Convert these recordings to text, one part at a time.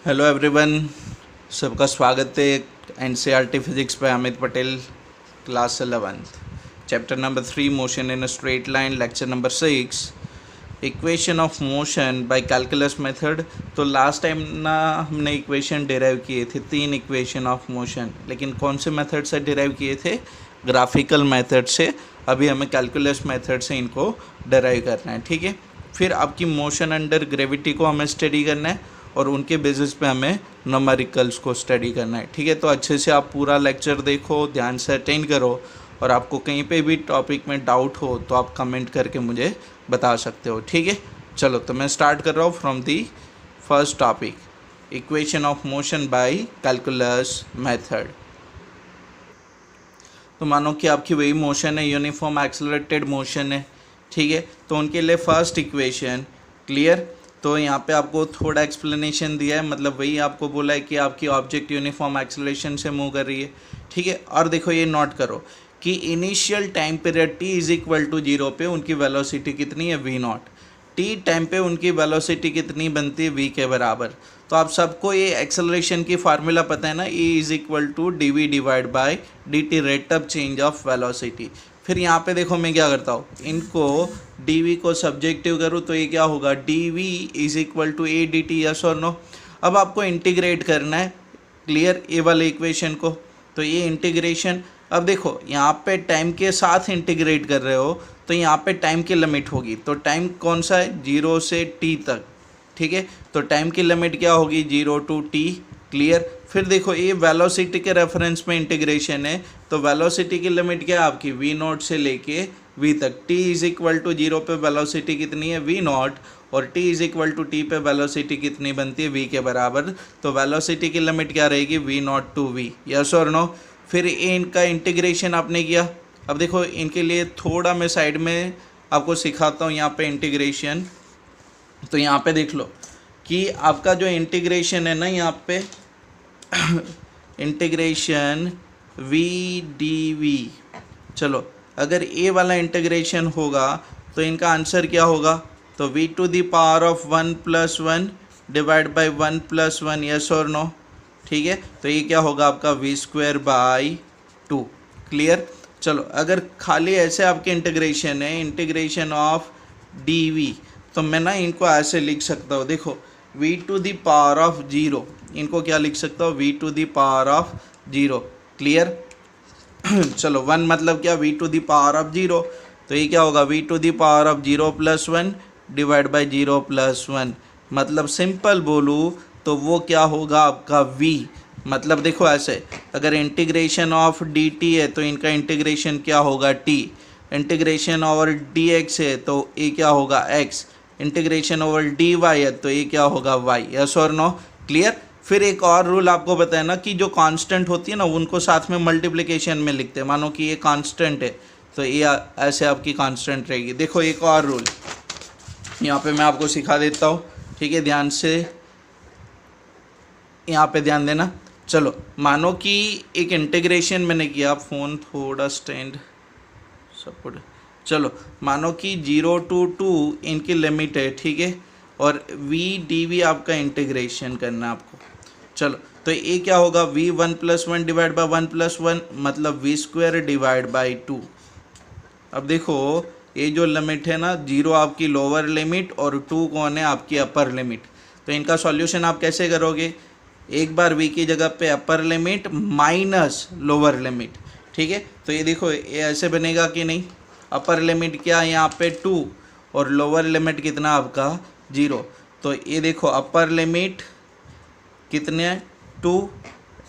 Hello everyone, सबका स्वागत है एनसीईआरटी फिजिक्स पे। Amit Patel, class 11th, chapter number 3, motion in a straight line, lecture number 6, equation of motion by calculus method. तो last time ना हमने equation derive किए थे, 3 इक्वेशन ऑफ मोशन, लेकिन कौन से मेथड से डिराइव किए थे? ग्राफिकल मेथड से। अभी हमें कैलकुलस मेथड से इनको डिराइव करना है, ठीक है। फिर आपकी मोशन अंडर ग्रेविटी को हमें स्टडी करना है और उनके बेसिस पे हमें न्यूमेरिकल्स को स्टडी करना है, ठीक है। तो अच्छे से आप पूरा लेक्चर देखो, ध्यान से अटेंड करो, और आपको कहीं पे भी टॉपिक में डाउट हो तो आप कमेंट करके मुझे बता सकते हो, ठीक है। चलो, तो मैं स्टार्ट कर रहा हूँ from the first topic, equation of motion by calculus method. तो मानो कि आपकी वही मोशन है, यूनिफॉर्म एक्सेलरेटेड मोशन है, ठीक है। तो उनके लिए फर्स्ट इक्वेशन क्लियर। तो यहाँ पे आपको थोड़ा एक्सप्लेनेशन दिया है, मतलब वही आपको बोला है कि आपकी ऑब्जेक्ट यूनिफॉर्म एक्सेलरेशन से मूव कर रही है, ठीक है। और देखो, ये नोट करो कि initial time period t is equal to 0 पे उनकी वेलोसिटी कितनी है? v0। टी टाइम पे उनकी वेलोसिटी कितनी बनती है? v के बराबर। तो आप सबको ये एक्सेलरेशन की फार्मूला पता है ना, e is equal to D we divide by D t, rate of change of velocity. फिर यहाँ पे देखो मैं क्या करता हूँ, इनको डी वी को सब्जेक्टिव करूँ तो ये क्या होगा? D v is equal to a d t, yes और नो। अब आपको इंटीग्रेट करना है, क्लियर, ए वाले इक्वेशन को। तो ये इंटीग्रेशन, अब देखो यहाँ पे टाइम के साथ इंटीग्रेट कर रहे हो तो यहाँ पे टाइम की लिमिट होगी। तो टाइम कौन सा है? 0 से t तक, ठीक है। तो टाइम की लिमिट क्या होगी? 0 to t, क्लियर। फिर देखो, ये वेलोसिटी के रेफरेंस में इंटीग्रेशन है, तो वेलोसिटी की लिमिट क्या है आपकी? v0 से लेके v तक। t इज इक्वल टू 0 पे वेलोसिटी कितनी है? v0। और t is equal to t पे वेलोसिटी कितनी बनती है? v के बराबर। तो वेलोसिटी की लिमिट क्या रहेगी? v0 to v, यस और नो। फिर इनका इंटीग्रेशन आपने किया। अब देखो, इनके लिए थोड़ा मैं साइड में आपको सिखाता हूँ यहाँ पे इंटीग्रेशन। तो यहाँ पे देख लो कि आपका जो इंटीग्रेशन है ना, यहाँ पे इंटीग्रेशन वी डी वी, चलो अगर ए वाला इंटीग्रेशन होगा तो इनका आंसर क्या होगा? तो v to the power of 1 + 1 divide by 1 + 1, yes और नो, ठीक है। तो ये क्या होगा आपका? v²/2, clear. चलो, अगर खाली ऐसे आपके इंटीग्रेशन है, इंटीग्रेशन ऑफ dv, तो मैं ना इनको ऐसे लिख सकता हूँ, देखो v to the power of 0, इनको क्या लिख सकता हूँ? v to the power of 0, clear. चलो, 1 मतलब क्या? v to the power of 0। तो ये क्या होगा? v to the power of 0 + 1 divide by 0 + 1। मतलब सिंपल बोलूँ तो वो क्या होगा आपका? v। मतलब देखो ऐसे, अगर इंटीग्रेशन ऑफ डी टी है तो इनका इंटीग्रेशन क्या होगा? t। Integration over d x है तो ये क्या होगा? x। Integration over d y है तो ये क्या होगा? y, यस और नो, क्लियर। फिर एक और रूल आपको पता है ना कि जो कांस्टेंट होती है ना, उनको साथ में मल्टीप्लिकेशन में लिखते हैं। मानो कि ये कांस्टेंट है तो ये ऐसे आपकी कांस्टेंट रहेगी। देखो एक और रूल यहाँ पे मैं आपको सिखा देता हूँ, ठीक है, ध्यान से यहाँ पे ध्यान देना। चलो, मानो कि एक इंटीग्रेशन मैंने किया, फ़ोन थोड़ा स्टैंड सपोर्ट, चलो मानो कि 0 to 2 इनकी लिमिट है, ठीक है, और v dv आपका इंटीग्रेशन करना है आपको। चलो, तो ये क्या होगा? v 1 + 1 डिवाइड बाई 1 + 1, मतलब v² डिवाइड बाई 2। अब देखो, ये जो लिमिट है ना, 0 आपकी लोअर लिमिट और 2 कौन है? आपकी अपर लिमिट। तो इनका सॉल्यूशन आप कैसे करोगे? एक बार v की जगह पे अपर लिमिट माइनस लोअर लिमिट, ठीक है। तो ये देखो, ये ऐसे बनेगा कि नहीं? अपर लिमिट क्या है यहाँ पे? 2, और लोअर लिमिट कितना आपका? 0। तो ये देखो, अपर लिमिट कितने हैं? 2,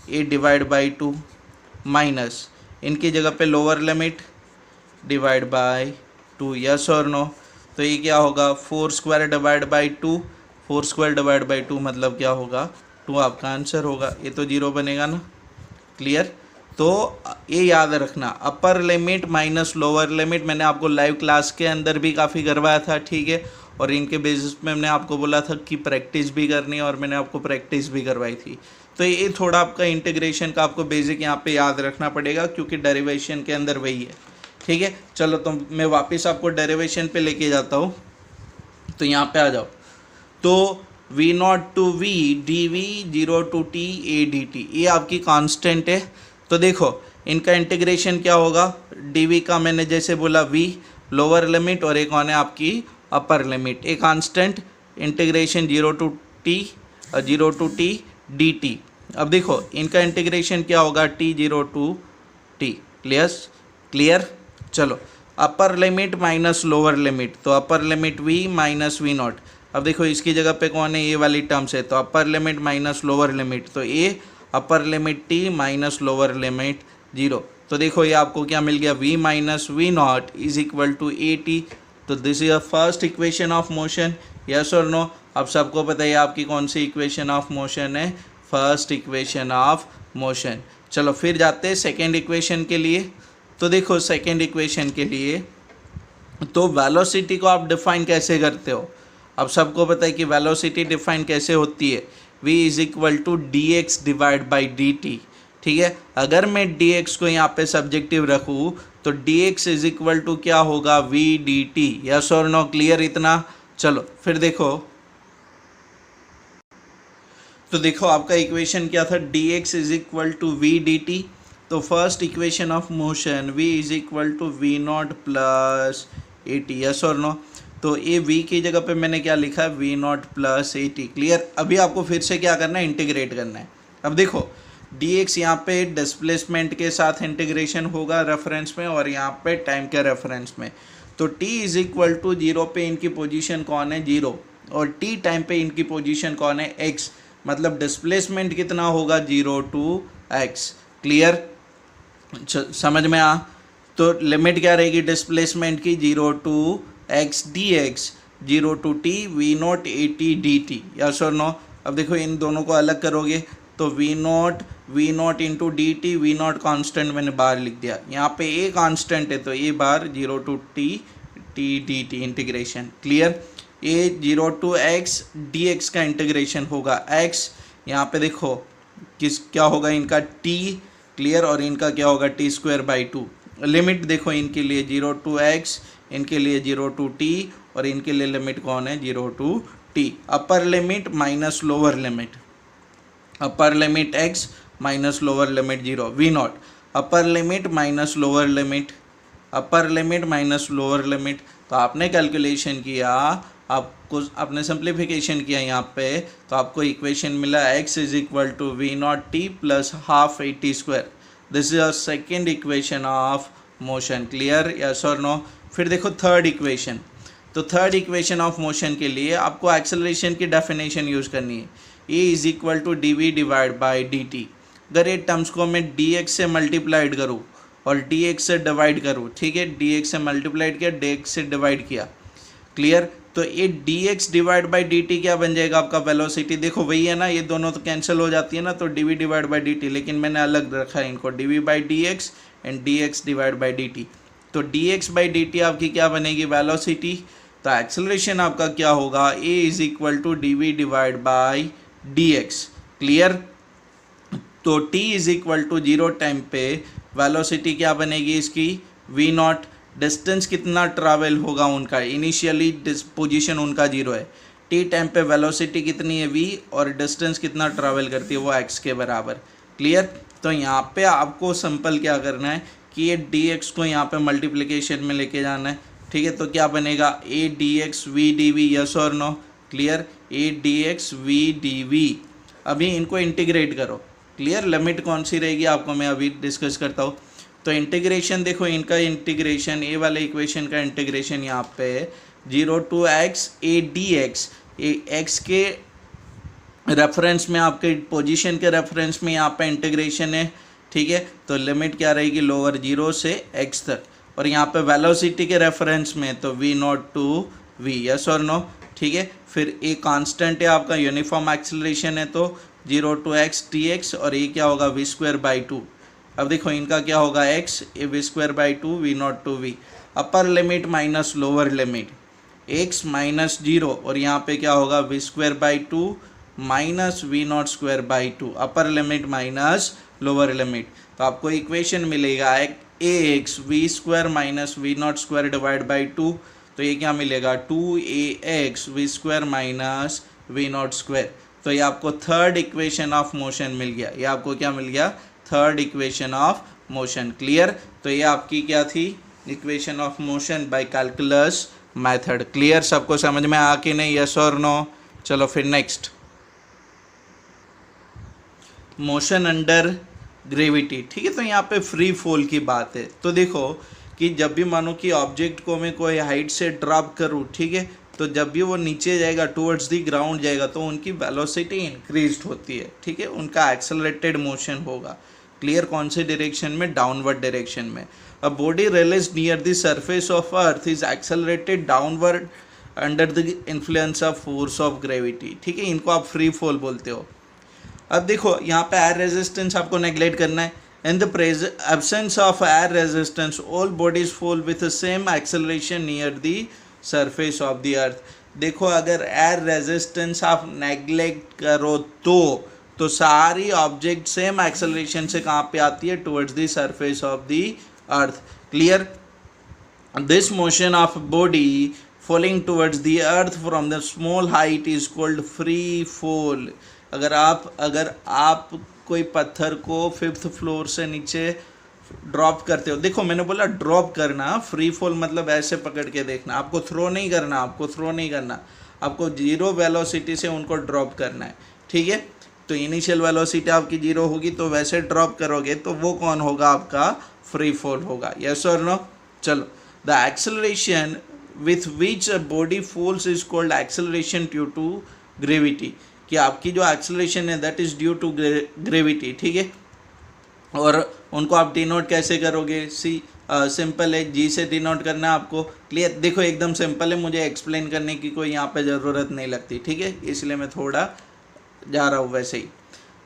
ये डिवाइड बाई 2 माइनस इनकी जगह पे lower limit divide by 2, yes और नो। तो ये क्या होगा? 4² डिवाइड बाई 2, 4² डिवाइड बाई 2 मतलब क्या होगा? 2 आपका आंसर होगा। ये तो 0 बनेगा ना, क्लियर। तो ये याद रखना, अपर लिमिट माइनस लोअर लिमिट मैंने आपको लाइव क्लास के अंदर भी काफ़ी करवाया था, ठीक है। और इनके बेसिस पे मैंने आपको बोला था कि प्रैक्टिस भी करनी है, और मैंने आपको प्रैक्टिस भी करवाई थी। तो ये थोड़ा आपका इंटीग्रेशन का आपको बेसिक यहाँ पे याद रखना पड़ेगा, क्योंकि डेरिवेशन के अंदर वही है, ठीक है। चलो, तो मैं वापस आपको डेरिवेशन पे लेके जाता हूँ। तो यहाँ पे आ जाओ। तो v naught to we d v zero to t a d t, ये आपकी कांस्टेंट है। तो देखो इनका इंटीग्रेशन क्या होगा, डी वी का मैंने जैसे बोला वी लोअर लिमिट और एक कौन है आपकी upper limit, A constant integration zero to T D T. अब देखो इनका इंटीग्रेशन क्या होगा, T zero to T. Clear. चलो upper limit minus lower limit, तो upper limit V minus V naught. अब देखो इसकी जगह पे कौन है, ये वाली टर्म्स है, तो upper limit minus lower limit, तो a upper limit T minus lower limit zero. तो देखो ये आपको क्या मिल गया, v minus V naught is equal to A T. तो this is a first equation of motion, yes और नो। अब सबको पता है आपकी कौन सी इक्वेशन ऑफ मोशन है, फर्स्ट इक्वेशन ऑफ मोशन। चलो फिर जाते हैं सेकेंड इक्वेशन के लिए। तो देखो सेकेंड इक्वेशन के लिए तो वेलोसिटी को आप डिफाइन कैसे करते हो, अब सबको पता है कि वेलोसिटी डिफाइन कैसे होती है, v is equal to d x divide by D t. ठीक है, अगर मैं डी एक्स को यहाँ पे सब्जेक्टिव रखूँ तो D x is equal to क्या होगा, v डी टी। यस और नो, क्लियर इतना। चलो फिर देखो, तो देखो आपका इक्वेशन क्या था, D x is equal to we D T. तो first equation of motion v is equal to V naught plus A T. Yes और नो, तो ये v की जगह पे मैंने क्या लिखा है, वी नॉट प्लस ए टी। क्लियर। अभी आपको फिर से क्या करना है, इंटीग्रेट करना है। अब देखो डी एक्स यहाँ पे डिस्प्लेसमेंट के साथ इंटीग्रेशन होगा रेफरेंस में, और यहाँ पे टाइम के रेफरेंस में। तो t is equal to zero पे इनकी पोजीशन कौन है, जीरो, और t टाइम पे इनकी पोजीशन कौन है, x, मतलब डिस्प्लेसमेंट कितना होगा, जीरो टू x। क्लियर, समझ में आ। तो लिमिट क्या रहेगी डिस्प्लेसमेंट की, zero to x D x, zero to t v naught a t D t. Yes और नो। अब देखो इन दोनों को अलग करोगे तो v naught into d t, v naught constant मैंने बाहर लिख दिया, यहाँ पे ए कॉन्स्टेंट है तो ए बार zero to T T D T integration. Clear. A zero to x D X का इंटीग्रेशन होगा एक्स, यहाँ पे देखो क्या होगा इनका टी। क्लियर। और इनका क्या होगा, T square by to. Limit देखो इनके लिए जीरो टू एक्स, इनके लिए जीरो टू टी, और इनके लिए लिमिट कौन है, zero to t. Upper limit minus lower limit, upper limit x minus lower limit zero, v naught upper limit minus lower limit, upper limit minus lower limit. तो आपने calculation किया, आपको आपने सिंप्लीफिकेशन किया यहाँ पे, तो आपको इक्वेशन मिला x is equal to V naught T plus half A T square. This is a second equation of motion. Clear, yes और नो। फिर देखो थर्ड इक्वेशन। तो थर्ड इक्वेशन ऑफ मोशन के लिए आपको एक्सेलरेशन की डेफिनेशन यूज़ करनी है, A is equal to D we divide by D T. अगर ये टर्म्स को मैं डी एक्स से मल्टीप्लाइड करूँ और डी एक्स से डिवाइड करूँ, ठीक है, डी एक्स से मल्टीप्लाइड किया, डी एक्स से डिवाइड किया। क्लियर। तो ये D x divide by D T क्या बन जाएगा, आपका वेलोसिटी। देखो वही है ना, ये दोनों तो कैंसिल हो जाती है ना, तो D we divide by D T, लेकिन मैंने अलग रखा है इनको, D V by D X and D x divide by D T. तो D X by D T आपकी क्या बनेगी, वेलोसिटी। तो एक्सेलरेशन आपका क्या होगा, A is equal to D we divide by D X. Clear. तो T is equal to zero time पे वेलोसिटी क्या बनेगी इसकी, वी नॉट। डिस्टेंस कितना ट्रैवल होगा उनका, इनिशियली पोजीशन उनका जीरो है, टी टाइम पे वेलोसिटी कितनी है v, और डिस्टेंस कितना ट्रैवल करती है वो x के बराबर। क्लियर। तो यहाँ पे आपको सिंपल क्या करना है कि ये dx को यहाँ पे मल्टीप्लिकेशन में लेके जाना है। ठीक है, तो क्या बनेगा, a dx v dv। Yes और no. Clear. a dx v dv। अभी इनको इंटीग्रेट करो। क्लियर। लिमिट कौन सी रहेगी आपको मैं अभी डिस्कस करता हूँ। तो इंटीग्रेशन देखो इनका इंटीग्रेशन, ए वाले इक्वेशन का इंटीग्रेशन यहाँ पे zero to x a d x, x के रेफरेंस में, आपके पोजीशन के रेफरेंस में यहाँ पे इंटीग्रेशन है। ठीक है, तो लिमिट क्या रहेगी, लोअर जीरो से एक्स तक, और यहाँ पे वेलोसिटी के रेफरेंस में तो v naught to v. Yes और नो। ठीक है, फिर ए कांस्टेंट है आपका, यूनिफॉर्म एक्सेलरेशन है, तो zero to x t x, और ये क्या होगा, वी स्क्वायर बाई टू। अब देखो इनका क्या होगा, x A V square by two V naught to V. Upper limit minus lower limit, x minus zero, और यहाँ पे क्या होगा, V square by two minus V naught square by two, upper limit minus lower limit. तो आपको equation मिलेगा A X V square minus V naught square divide by two. तो ये क्या मिलेगा, two A X V square minus V naught square. तो ये आपको थर्ड इक्वेशन ऑफ मोशन मिल गया। ये आपको क्या मिल गया? Third equation of motion. Clear? तो ये आपकी क्या थी? Equation of motion by calculus method. Clear? सबको समझ में आ कि नहीं? यस और नो? चलो फिर नेक्स्ट, मोशन अंडर ग्रेविटी। ठीक है, तो यहाँ पे फ्री फॉल की बात है। तो देखो कि जब भी मानो कि ऑब्जेक्ट को मैं कोई हाइट से ड्रॉप करूँ, ठीक है, तो जब भी वो नीचे जाएगा, टुवर्ड्स दी ग्राउंड जाएगा, तो उनकी वेलोसिटी इंक्रीज होती है। ठीक है, उनका एक्सेलरेटेड मोशन होगा। क्लियर? कौन से डायरेक्शन में? डाउनवर्ड डायरेक्शन में। A body release near the surface of earth is accelerated downward under the influence of force of gravity. ठीक है, इनको आप फ्री फॉल बोलते हो। अब देखो यहाँ पे एयर रेजिस्टेंस आपको नेगलेक्ट करना है। In the absence of air resistance all bodies fall with same acceleration near the surface of the earth. देखो अगर एयर रेजिस्टेंस आप नेगलेक्ट करो तो सारी ऑब्जेक्ट सेम एक्सेलरेशन से कहाँ पे आती है? Towards the surface of the earth. Clear? This motion of body falling towards the earth from the small height is called free fall। अगर आप कोई पत्थर को 5th फ्लोर से नीचे ड्रॉप करते हो, देखो मैंने बोला ड्रॉप करना, फ्री फॉल मतलब ऐसे पकड़ के देखना, आपको थ्रो नहीं करना, आपको जीरो वेलोसिटी से उनको ड्रॉप करना है। ठीक है, तो इनिशियल वेलोसिटी आपकी जीरो होगी, तो वैसे ड्रॉप करोगे तो वो कौन होगा? आपका फ्री फॉल होगा। यस और नो? चलो, the acceleration with which a body falls is called acceleration due to gravity। कि आपकी जो acceleration है that is due to gravity। ठीक है, और उनको आप डिनोट कैसे करोगे? सिंपल है, जी से डिनोट करना है आपको। क्लियर? देखो एकदम सिंपल है, मुझे एक्सप्लेन करने की कोई यहाँ पे ज़रूरत नहीं लगती। ठीक है, इसलिए मैं थोड़ा जा रहा हूँ वैसे ही।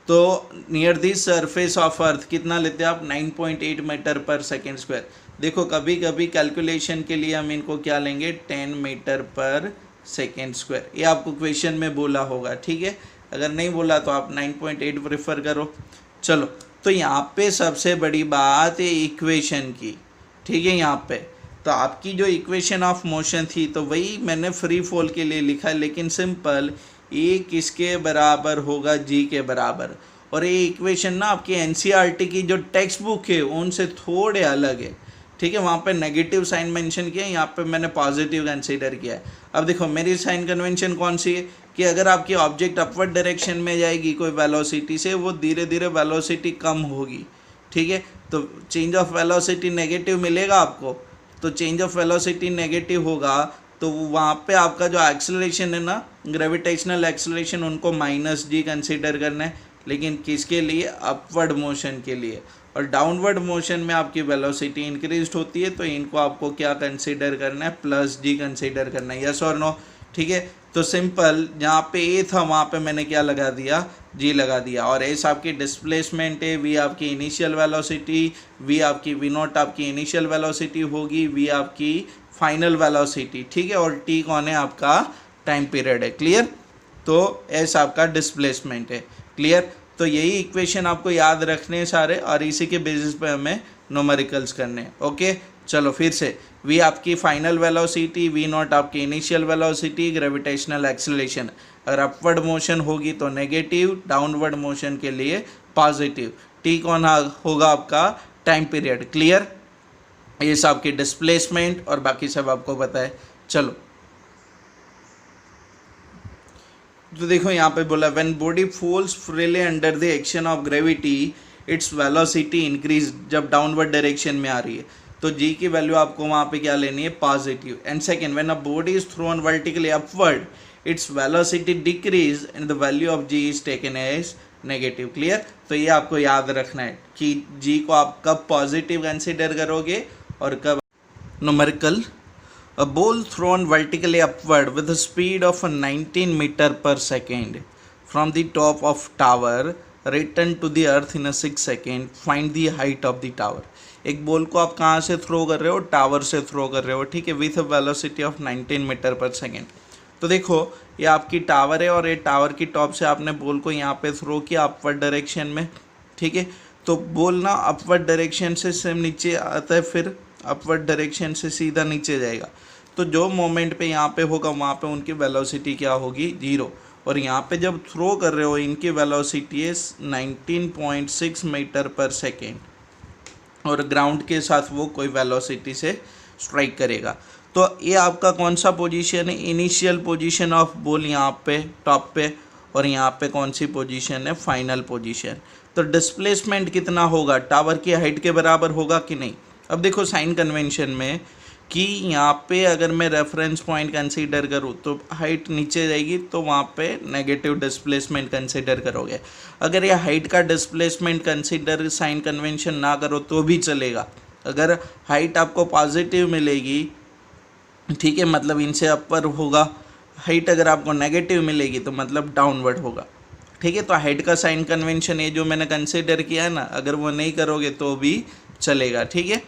तो near the surface of earth कितना लेते हैं आप? 9.8 मीटर पर सेकेंड स्क्वायर। देखो कभी कभी कैलकुलेशन के लिए हम इनको क्या लेंगे? 10 मीटर पर सेकेंड स्क्वायर। ये आपको क्वेश्चन में बोला होगा। ठीक है, अगर नहीं बोला तो आप 9.8 प्रेफर करो। चलो, तो यहाँ पे सबसे बड़ी बात है इक्वेशन की। ठीक है, यहाँ पे तो आपकी जो इक्वेशन ऑफ मोशन थी तो वही मैंने फ्री फॉल के लिए लिखा है, लेकिन सिंपल ए किसके बराबर होगा? जी के बराबर। और ये इक्वेशन ना आपकी एनसीईआरटी की जो टेक्स्ट बुक है उनसे थोड़े अलग है। ठीक है, वहाँ पे नेगेटिव साइन मेंशन किया है, यहाँ पे मैंने पॉजिटिव कंसीडर किया है। अब देखो मेरी साइन कन्वेंशन कौन सी है कि अगर आपकी ऑब्जेक्ट अपवर्ड डायरेक्शन में जाएगी कोई वेलोसिटी से, वो धीरे धीरे वेलोसिटी कम होगी। ठीक है, तो चेंज ऑफ वेलोसिटी नेगेटिव मिलेगा आपको। तो चेंज ऑफ वेलोसिटी नेगेटिव होगा तो वहाँ पे आपका जो एक्सेलरेशन है ना, ग्रेविटेशनल एक्सेलरेशन, उनको -g कंसीडर करना है। लेकिन किसके लिए? अपवर्ड मोशन के लिए। और डाउनवर्ड मोशन में आपकी वेलोसिटी इंक्रीज होती है, तो इनको आपको क्या कंसीडर करना है? +g कंसीडर करना है। यस और नो? ठीक है, तो सिंपल जहाँ पे ए था वहाँ पे मैंने क्या लगा दिया? जी लगा दिया। और एस आपकी डिस्प्लेसमेंट है, वी आपकी इनिशियल वेलोसिटी, वी आपकी वी नॉट आपकी इनिशियल वेलोसिटी होगी, वी आपकी फाइनल वेलोसिटी। ठीक है, और टी कौन है? आपका टाइम पीरियड है। क्लियर? तो एस आपका डिस्प्लेसमेंट है। क्लियर? तो यही इक्वेशन आपको याद रखने हैं सारे, और इसी के बेसिस पे हमें न्यूमेरिकल्स करने हैं। ओके, चलो फिर से, वी आपकी फाइनल वेलोसिटी, वी नॉट आपकी इनिशियल वेलोसिटी, ग्रेविटेशनल एक्सेलरेशन। अगर अपवर्ड मोशन होगी तो नेगेटिव, डाउनवर्ड मोशन के लिए पॉजिटिव। टी कौन होगा? आपका टाइम पीरियड। क्लियर? ये सब आपकी डिस्प्लेसमेंट और बाकी सब आपको पता है। चलो, तो देखो यहाँ पे बोला when body falls freely under the action of gravity its velocity increase. जब डाउनवर्ड डायरेक्शन में आ रही है तो जी की वैल्यू आपको वहाँ पे क्या लेनी है? Positive. And second, when a body is thrown vertically upward its velocity decrease and the value of g is taken as negative. Clear? तो ये आपको याद रखना है कि जी को आप कब पॉजिटिव कंसिडर करोगे और कब numerical. A ball thrown vertically upward with a speed of 19 meter per second from the top of tower return to the earth in a 6 second. Find the height of the tower। एक ball को आप कहाँ से throw कर रहे हो? Tower से throw कर रहे हो। ठीक है, with a velocity of 19 metre पर सेकेंड। तो देखो ये आपकी टावर है, और ये टावर की टॉप से आपने बॉल को यहाँ पे थ्रो किया अपवर्ड डायरेक्शन में। ठीक है, तो बॉल ना अपवर्ड डायरेक्शन से सेम नीचे आता है, फिर अपवर्ड डायरेक्शन से सीधा नीचे जाएगा। तो जो मोमेंट पे यहाँ पे होगा वहाँ पे उनकी वेलोसिटी क्या होगी? 0। और यहाँ पे जब थ्रो कर रहे हो इनकी वेलोसिटी है 19.6 मीटर पर सेकेंड, और ग्राउंड के साथ वो कोई वेलोसिटी से स्ट्राइक करेगा। तो ये आपका कौन सा पोजीशन है, इनिशियल पोजीशन ऑफ बॉल यहाँ पे टॉप पे, और यहाँ पे कौन सी पोजीशन है, फाइनल पोजीशन। तो डिस्प्लेसमेंट कितना होगा, टावर की हाइट के बराबर होगा कि नहीं। अब देखो साइन कन्वेंशन में कि यहाँ पे अगर मैं रेफरेंस पॉइंट कंसीडर करूँ तो हाइट नीचे जाएगी, तो वहाँ पे नेगेटिव डिस्प्लेसमेंट कंसीडर करोगे। अगर ये हाइट का डिस्प्लेसमेंट कंसीडर साइन कन्वेंशन ना करो तो भी चलेगा। अगर हाइट आपको पॉजिटिव मिलेगी, ठीक है, मतलब इनसे अपर होगा, हाइट अगर आपको नेगेटिव मिलेगी तो मतलब डाउनवर्ड होगा, ठीक है। तो हाइट का साइन कन्वेंशन ये जो मैंने कंसीडर किया है ना, अगर वो नहीं करोगे तो भी चलेगा, ठीक है।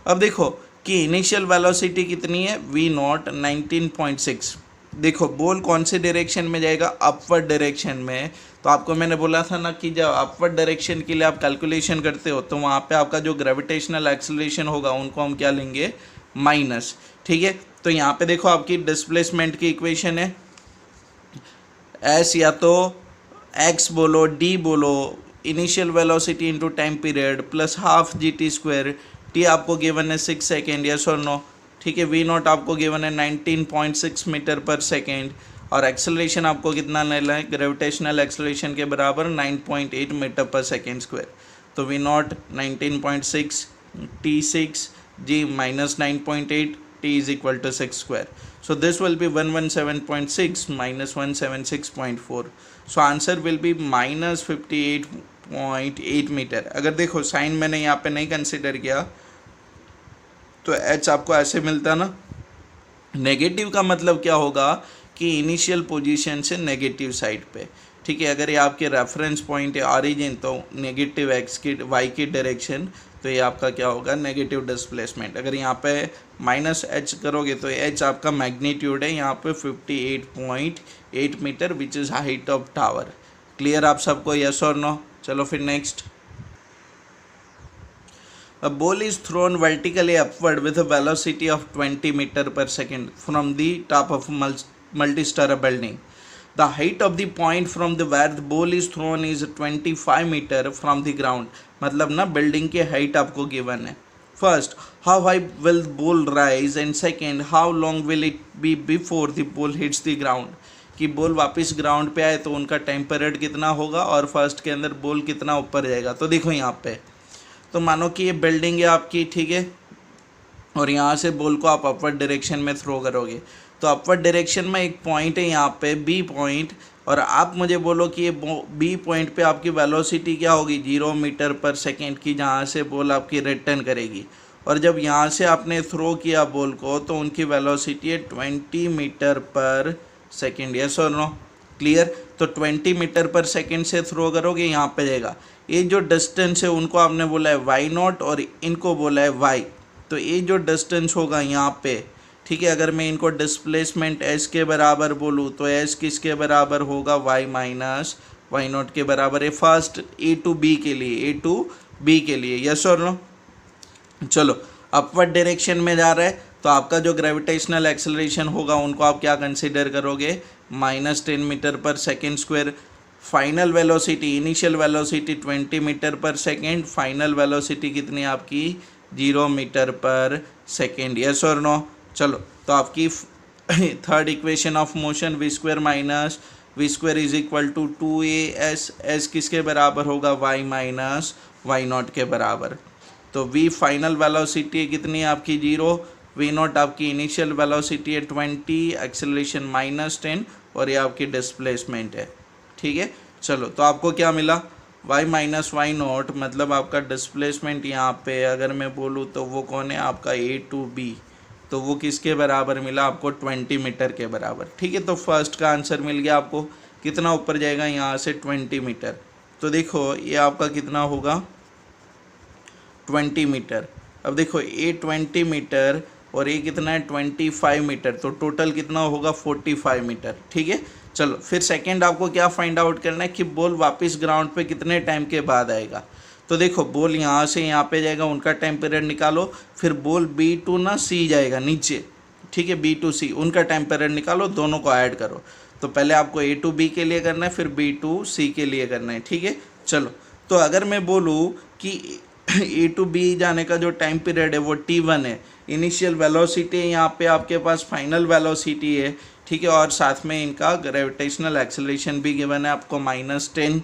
अब देखो कि इनिशियल वेलोसिटी कितनी है, v0 19.6। देखो बॉल कौन से डायरेक्शन में जाएगा, अपवर्ड डायरेक्शन में। तो आपको मैंने बोला था ना कि जब अपवर्ड डायरेक्शन के लिए आप कैलकुलेशन करते हो तो वहाँ पे आपका जो ग्रेविटेशनल एक्सेलरेशन होगा उनको हम क्या लेंगे, माइनस, ठीक है। तो यहाँ पे देखो आपकी डिस्प्लेसमेंट की इक्वेशन है, एस या तो एक्स बोलो डी बोलो, initial velocity into time period plus half GT²। T आपको गिवन है 6 सेकेंड, यस और नो, ठीक है। v0 आपको गिवन है 19.6 मीटर पर सेकेंड, और एक्सेलरेशन आपको कितना लेना है, ग्रेविटेशनल एक्सेलरेशन के बराबर 9.8 मीटर पर सेकेंड स्क्वायर। तो v0 19.6 t6 g minus 9.8 t is equal to 6 square. So this will be 117.6 minus 176.4. So answer will be minus 58.8 metre. अगर देखो साइन मैंने यहाँ पे नहीं कंसिडर किया तो h आपको ऐसे मिलता ना। नेगेटिव का मतलब क्या होगा कि इनिशियल पोजीशन से नेगेटिव साइड पे, ठीक है। अगर ये आपके रेफरेंस पॉइंट है ऑरिजिन, तो नेगेटिव x की y की डायरेक्शन, तो ये आपका क्या होगा, नेगेटिव डिस्प्लेसमेंट। अगर यहाँ पे माइनस h करोगे तो h आपका मैग्नीट्यूड है यहाँ पे 58.8 metre, which is height of tower. Clear आप सबको, यस और नो। चलो फिर next. A ball is thrown vertically upward with a velocity of 20 meter per second from the top of multi-story building. The height of the point from the where the ball is thrown is 25 meter from the ground. मतलब ना building की height आपको given है। First, how high will the ball rise, and second, how long will it be before the ball hits the ground. कि ball वापस ground पे आए तो उनका टाइम पीरियड कितना होगा, और फर्स्ट के अंदर बॉल कितना ऊपर जाएगा। तो देखो यहाँ पे तो मानो कि ये बिल्डिंग है आपकी, ठीक है, और यहाँ से बॉल को आप अपवर्ड डायरेक्शन में थ्रो करोगे। तो अपवर्ड डायरेक्शन में एक पॉइंट है यहाँ पे बी पॉइंट, और आप मुझे बोलो कि ये बी पॉइंट पे आपकी वेलोसिटी क्या होगी, 0 मीटर पर सेकेंड की, जहाँ से बॉल आपकी रिटर्न करेगी। और जब यहाँ से आपने थ्रो किया बॉल को तो उनकी वेलोसिटी है 20 मीटर पर सेकेंड, यस और नो। क्लियर। तो 20 मीटर पर सेकेंड से थ्रो करोगे, यहाँ पे जाएगा। ये जो डिस्टेंस है उनको आपने बोला है y0 और इनको बोला है y। तो ये जो डिस्टेंस होगा यहाँ पे, ठीक है, अगर मैं इनको डिस्प्लेसमेंट s के बराबर बोलूँ तो s किसके बराबर होगा, y माइनस y0 के बराबर है। फर्स्ट a टू b के लिए, a टू b के लिए, यस और नो। चलो अपवर्ड डायरेक्शन में जा रहा है तो आपका जो ग्रेविटेशनल एक्सेलरेशन होगा उनको आप क्या कंसीडर करोगे, -10 मीटर पर second square. Final velocity, initial velocity 20 metre पर सेकेंड, फाइनल वेलोसिटी कितनी आपकी 0 मीटर पर सेकेंड, यस और नो। चलो तो आपकी third equation of motion v² minus v² is equal to 2as, s किसके बराबर होगा, y माइनस y0 के बराबर। तो v फाइनल वेलोसिटी कितनी है आपकी 0, v0 आपकी इनिशियल वेलोसिटी है 20, एक्सेलरेशन -10, और ये आपकी डिस्प्लेसमेंट है, ठीक है। चलो तो आपको क्या मिला, y माइनस y0, मतलब आपका डिस्प्लेसमेंट यहाँ पे अगर मैं बोलूँ तो वो कौन है आपका a टू b, तो वो किसके बराबर मिला आपको, 20 मीटर के बराबर, ठीक है। तो फर्स्ट का आंसर मिल गया आपको। कितना ऊपर जाएगा यहाँ से, 20 मीटर। तो देखो ये आपका कितना होगा, 20 मीटर। अब देखो ये 20 मीटर और ये कितना है 25 मीटर, तो टोटल कितना होगा 45 मीटर, ठीक है। चलो फिर सेकंड आपको क्या फाइंड आउट करना है कि बॉल वापस ग्राउंड पे कितने टाइम के बाद आएगा। तो देखो बॉल यहाँ से यहाँ पे जाएगा, उनका टाइम पीरियड निकालो, फिर बॉल बी टू ना सी जाएगा नीचे, ठीक है, बी टू सी, उनका टाइम पीरियड निकालो, दोनों को ऐड करो। तो पहले आपको ए टू बी के लिए करना है, फिर बी टू सी के लिए करना है, ठीक है। चलो, तो अगर मैं बोलूँ कि ए टू बी जाने का जो टाइम पीरियड है वो t1 है, इनिशियल वेलोसिटी है यहाँ पे आपके पास, फाइनल वेलोसिटी है, ठीक है, और साथ में इनका ग्रेविटेशनल एक्सेलरेशन भी गिवन है, आपको -10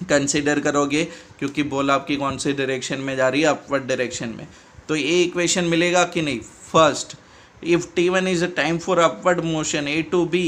कंसिडर करोगे क्योंकि बॉल आपकी कौन सी डायरेक्शन में जा रही है, अपवर्ड डायरेक्शन में। तो ये इक्वेशन मिलेगा कि नहीं। First, if t1 is a time for upward motion a to b,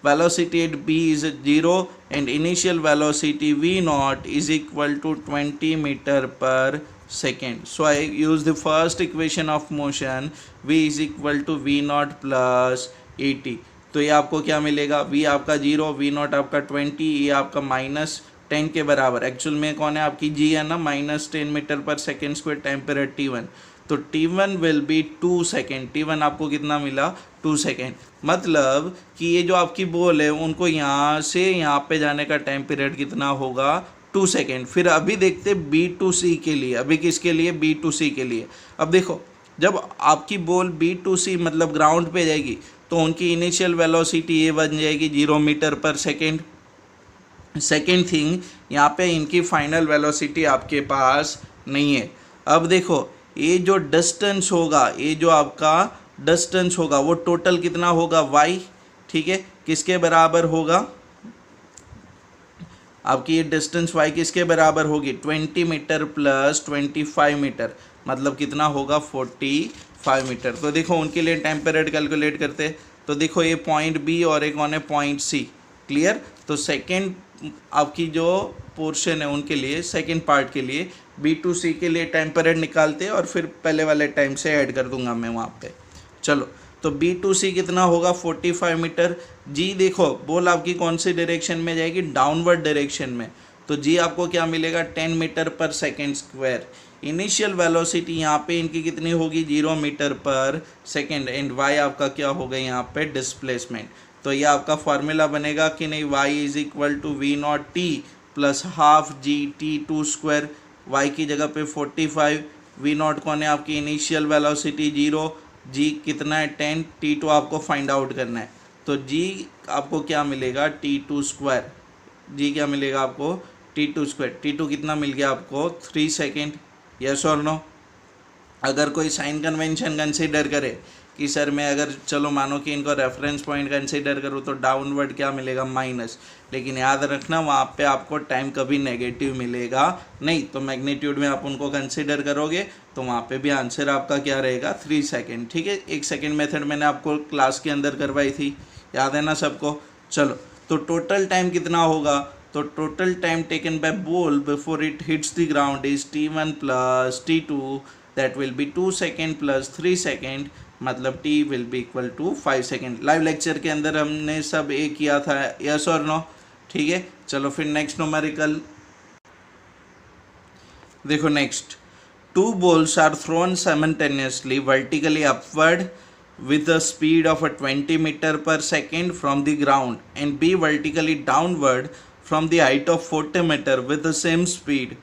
velocity at b is 0 and initial velocity v0 is equal to 20 meter per second. So I use the first equation of motion, v is equal to v0 plus at. तो ये आपको क्या मिलेगा, v आपका 0, v0 आपका 20, ये आपका -10 के बराबर। एक्चुअल में कौन है आपकी g है ना, -10 मीटर पर second square time period t1। तो t1 will be 2 second. t1 आपको कितना मिला, 2 सेकेंड। मतलब कि ये जो आपकी बॉल है उनको यहाँ से यहाँ पे जाने का टाइम पीरियड कितना होगा, 2 सेकेंड। फिर अभी देखते बी टू सी के लिए, अभी किसके लिए, बी टू सी के लिए। अब देखो, जब आपकी बॉल बी टू सी मतलब ग्राउंड पे जाएगी तो उनकी इनिशियल वेलोसिटी ये बन जाएगी 0 मीटर पर सेकेंड। सेकेंड थिंग, यहाँ पे इनकी फाइनल वेलोसिटी आपके पास नहीं है। अब देखो, ये जो डिस्टेंस होगा, ये जो आपका डिस्टेंस होगा वो टोटल कितना होगा, y, ठीक है, किसके बराबर होगा, आपकी ये डिस्टेंस y किसके बराबर होगी, 20 मीटर प्लस 25 मीटर, मतलब कितना होगा, 45 मीटर। तो देखो उनके लिए टाइम पीरियड कैलकुलेट करते हैं। तो देखो ये पॉइंट बी और एक कौन है, पॉइंट सी। क्लियर। तो सेकेंड आपकी जो पोर्शन है उनके लिए, सेकेंड पार्ट के लिए बी टू सी के लिए टाइम पीरियड निकालते हैं और फिर पहले वाले टाइम से ऐड कर दूंगा मैं वहाँ पे। चलो, तो बी टू सी कितना होगा, 45 मीटर। जी देखो, बॉल आपकी कौन सी डायरेक्शन में जाएगी, डाउनवर्ड डायरेक्शन में। तो जी आपको क्या मिलेगा, 10 मीटर पर सेकेंड स्क्वायर। इनिशियल वेलोसिटी यहाँ पे इनकी कितनी होगी, 0 मीटर पर सेकेंड। एंड वाई आपका क्या होगा यहाँ पे, डिस्प्लेसमेंट। तो ये आपका फार्मूला बनेगा कि नहीं, y is equal to v0t plus half g t two square. Y की जगह पे 45, v0 कौन है आपकी इनिशियल वेलोसिटी 0, g कितना है 10, t2 आपको फाइंड आउट करना है। तो g आपको क्या मिलेगा, t2 स्क्वायर। g क्या मिलेगा आपको, t2 स्क्वायर। t2 कितना मिल गया आपको, 3 सेकेंड। यस और नो। अगर कोई साइन कन्वेंशन कंसीडर करे कि सर मैं अगर चलो मानो कि इनको रेफरेंस पॉइंट कंसीडर करूँ तो डाउनवर्ड क्या मिलेगा, माइनस। लेकिन याद रखना वहाँ पे आपको टाइम कभी नेगेटिव मिलेगा नहीं। तो मैग्नीट्यूड में आप उनको कंसीडर करोगे तो वहाँ पे भी आंसर आपका क्या रहेगा, 3 सेकेंड। ठीक है, 1 सेकेंड मेथड मैंने आपको क्लास के अंदर करवाई थी, याद है ना सबको। चलो, तो टोटल टाइम कितना होगा, तो total time taken by ball before it hits the ground is t1 plus t2, that will be 2 second plus 3 second, मतलब t will be equal to 5 second. Live lecture के अंदर हमने सब ए किया था, यस और नो। ठीक है, चलो फिर नेक्स्ट न्यूमेरिकल देखो। Next, 2 balls are thrown simultaneously vertically upward with a speed of a 20 meter per second from the ground and b vertically downward from the height of 40 meter with the same speed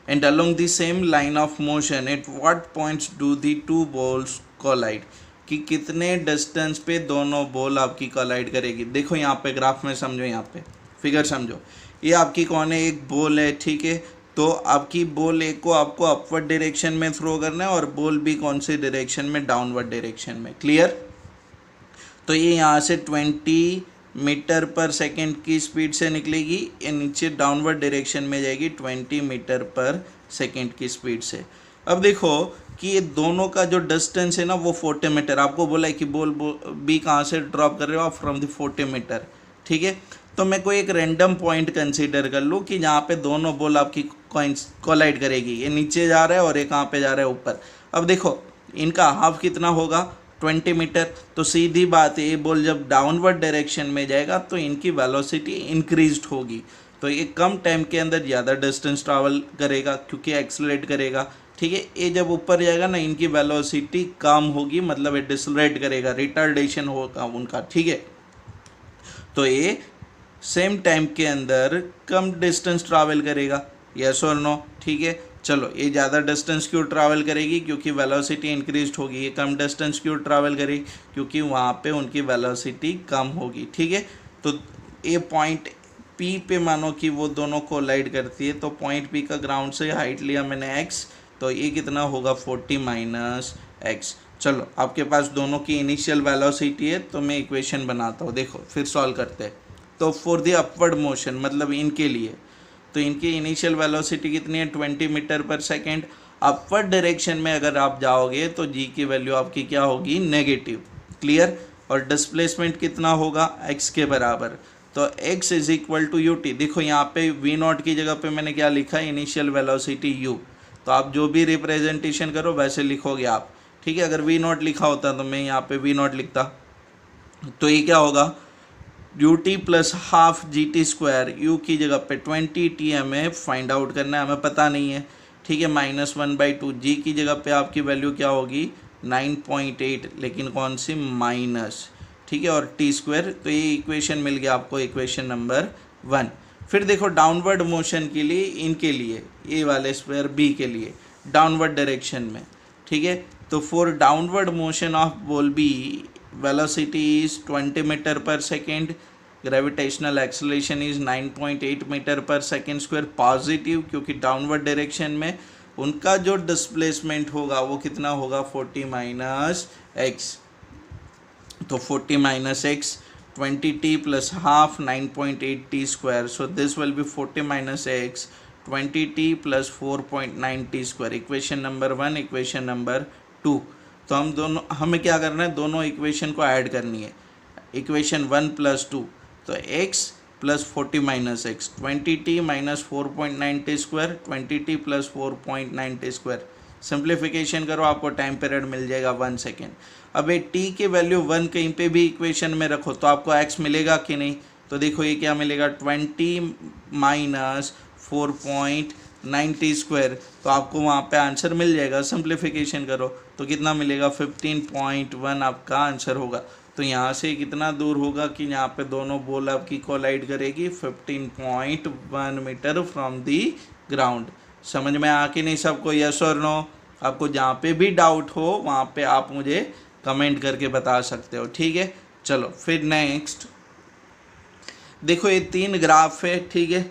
and along the same line of motion. At what points do the 2 balls collide? कि कितने distance पे दोनों ball आपकी collide करेगी। देखो यहाँ पे graph में समझो, यहाँ पे फिगर समझो। ये आपकी कौन है, एक बॉल है, ठीक है। तो आपकी बॉल एक को आपको अपवर्ड डायरेक्शन में थ्रो करना है और बॉल भी कौन सी डायरेक्शन में, डाउनवर्ड डायरेक्शन में। क्लियर। तो ये यहाँ से 20 मीटर पर सेकेंड की स्पीड से निकलेगी, ये नीचे डाउनवर्ड डायरेक्शन में जाएगी 20 मीटर पर सेकेंड की स्पीड से। अब देखो कि ये दोनों का जो डिस्टेंस है ना वो 40 मीटर। आपको बोला है कि बॉल बी कहाँ से ड्रॉप कर रहे हो आप, फ्रॉम द 40 मीटर। ठीक है, तो मैं कोई एक रैंडम पॉइंट कंसीडर कर लूँ कि जहाँ पे दोनों बॉल आपकी कोलाइड करेगी। ये नीचे जा रहा है और ये कहाँ पे जा रहा है, ऊपर। अब देखो इनका हाफ कितना होगा, 20 मीटर। तो सीधी बात है, ये बॉल जब डाउनवर्ड डायरेक्शन में जाएगा तो इनकी वेलोसिटी इंक्रीज्ड होगी। तो ये कम टाइम के अंदर ज़्यादा डिस्टेंस ट्रैवल करेगा क्योंकि एक्सेलरेट करेगा। ठीक है, ये जब ऊपर जाएगा ना इनकी वेलोसिटी कम होगी, मतलब ये डिसलरेट करेगा, रिटार्डेशन होगा उनका। ठीक है, तो ये सेम टाइम के अंदर कम डिस्टेंस ट्रैवल करेगा, यस और नो। ठीक है, चलो ये ज़्यादा डिस्टेंस क्यों ट्रैवल करेगी, क्योंकि वेलोसिटी इंक्रीज होगी। ये कम डिस्टेंस क्यों ट्रैवल करेगी, क्योंकि वहाँ पे उनकी वेलोसिटी कम होगी। ठीक है, तो ये पॉइंट पी पे मानो कि वो दोनों कोलाइड करती है, तो पॉइंट पी का ग्राउंड से हाइट लिया मैंने एक्स, तो ये कितना होगा 40 माइनस एक्स। चलो आपके पास दोनों की इनिशियल वेलोसिटी है, तो मैं इक्वेशन बनाता हूँ, देखो फिर सॉल्व करते हैं। तो फॉर द अपवर्ड मोशन मतलब इनके लिए, तो इनकी इनिशियल वेलोसिटी कितनी है 20 मीटर पर सेकेंड। अपवर्ड डायरेक्शन में अगर आप जाओगे तो जी की वैल्यू आपकी क्या होगी नेगेटिव, क्लियर। और डिस्प्लेसमेंट कितना होगा एक्स के बराबर, तो x is equal to u t. देखो यहाँ पे v नॉट की जगह पे मैंने क्या लिखा है इनिशियल वेलोसिटी u, तो आप जो भी रिप्रेजेंटेशन करो वैसे लिखोगे आप, ठीक है। अगर v नॉट लिखा होता तो मैं यहाँ पे v नॉट लिखता, तो ये क्या होगा U T plus half g T square, you की जगह पे 20 टी हमें फाइंड आउट करना है, हमें पता नहीं है, ठीक है। -1/2 जी की जगह पे आपकी वैल्यू क्या होगी 9.8, लेकिन कौन सी माइनस, ठीक है, और टी स्क्वायर। तो ये इक्वेशन मिल गया आपको, इक्वेशन नंबर 1। फिर देखो डाउनवर्ड मोशन के लिए, इनके लिए ए वाले स्क्वायर बी के लिए डाउनवर्ड डायरेक्शन में, ठीक है। तो for downward motion of ball B velocity is 20 metre पर second, gravitational acceleration is 9.8 metre पर सेकेंड स्क्वायर पॉजिटिव, क्योंकि डाउनवर्ड डायरेक्शन में उनका जो डिस्प्लेसमेंट होगा वो कितना होगा 40 माइनस एक्स। तो 40 minus x 20t plus half 9.8 T square, so this will be 40 minus x 20t plus 4.9 T square. Equation number 1, equation number 2। तो हम दोनों, हमें क्या करना है दोनों इक्वेशन को ऐड करनी है, इक्वेशन 1 प्लस 2, तो x plus 40 minus x 20t minus 4.9 T square 20t plus 4.9 T square. Simplification करो आपको टाइम पीरियड मिल जाएगा 1 सेकेंड। अब ये t की वैल्यू 1 कहीं पे भी इक्वेशन में रखो तो आपको x मिलेगा कि नहीं, तो देखो ये क्या मिलेगा 20 माइनस 4.9 टी स्क्वायर, तो आपको वहाँ पे आंसर मिल जाएगा। सिंप्लीफिकेशन करो तो कितना मिलेगा 15.1 आपका आंसर होगा। तो यहाँ से कितना दूर होगा कि यहाँ पे दोनों बॉल आपकी कोलाइड करेगी 15.1 मीटर फ्रॉम दी ग्राउंड। समझ में आ कि नहीं सबको, यस और नो? आपको जहाँ पे भी डाउट हो वहाँ पे आप मुझे कमेंट करके बता सकते हो, ठीक है। चलो फिर नेक्स्ट देखो, ये 3 ग्राफ है, ठीक है,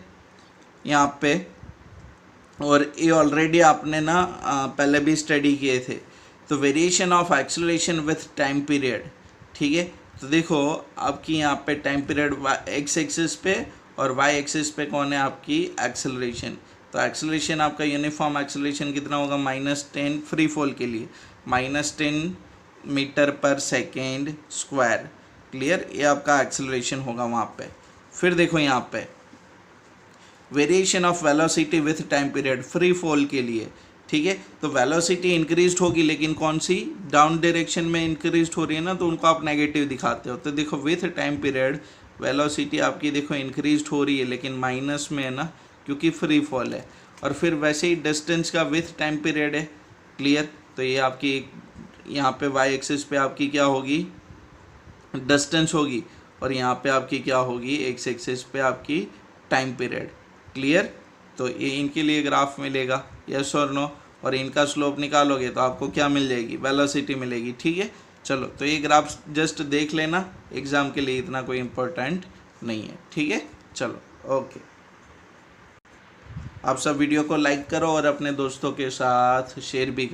यहाँ पे, और ये ऑलरेडी आपने ना पहले भी स्टडी किए थे। तो variation of acceleration with time period, ठीक है। तो देखो आपकी यहाँ पे टाइम पीरियड एक्स एक्सिस पे और वाई एक्सिस पे कौन है आपकी एक्सेलरेशन। तो एक्सेलरेशन आपका यूनिफॉर्म एक्सेलरेशन कितना होगा -10 फ्री फॉल के लिए -10 मीटर पर सेकेंड स्क्वायर, क्लियर। ये आपका एक्सेलरेशन होगा वहाँ पे। फिर देखो यहाँ पे variation of velocity with time period free fall के लिए, ठीक है। तो वेलोसिटी इंक्रीज होगी, लेकिन कौन सी डाउन डायरेक्शन में इंक्रीज हो रही है ना, तो उनको आप नेगेटिव दिखाते हो। तो देखो विथ टाइम पीरियड वेलोसिटी आपकी देखो इंक्रीज हो रही है, लेकिन माइनस में है ना, क्योंकि फ्री फॉल है। और फिर वैसे ही डिस्टेंस का विथ टाइम पीरियड है, क्लियर। तो ये आपकी यहाँ पे वाई एक्सिस पे आपकी क्या होगी डिस्टेंस होगी, और यहाँ पे आपकी क्या होगी एक्स एक्सिस पे आपकी टाइम पीरियड, क्लियर। तो ये इनके लिए ग्राफ मिलेगा, यस और नो। और इनका स्लोप निकालोगे तो आपको क्या मिल जाएगी वेलोसिटी मिलेगी, ठीक है। चलो तो ये ग्राफ जस्ट देख लेना, एग्ज़ाम के लिए इतना कोई इम्पोर्टेंट नहीं है, ठीक है। चलो ओके, आप सब वीडियो को लाइक करो और अपने दोस्तों के साथ शेयर भी करो।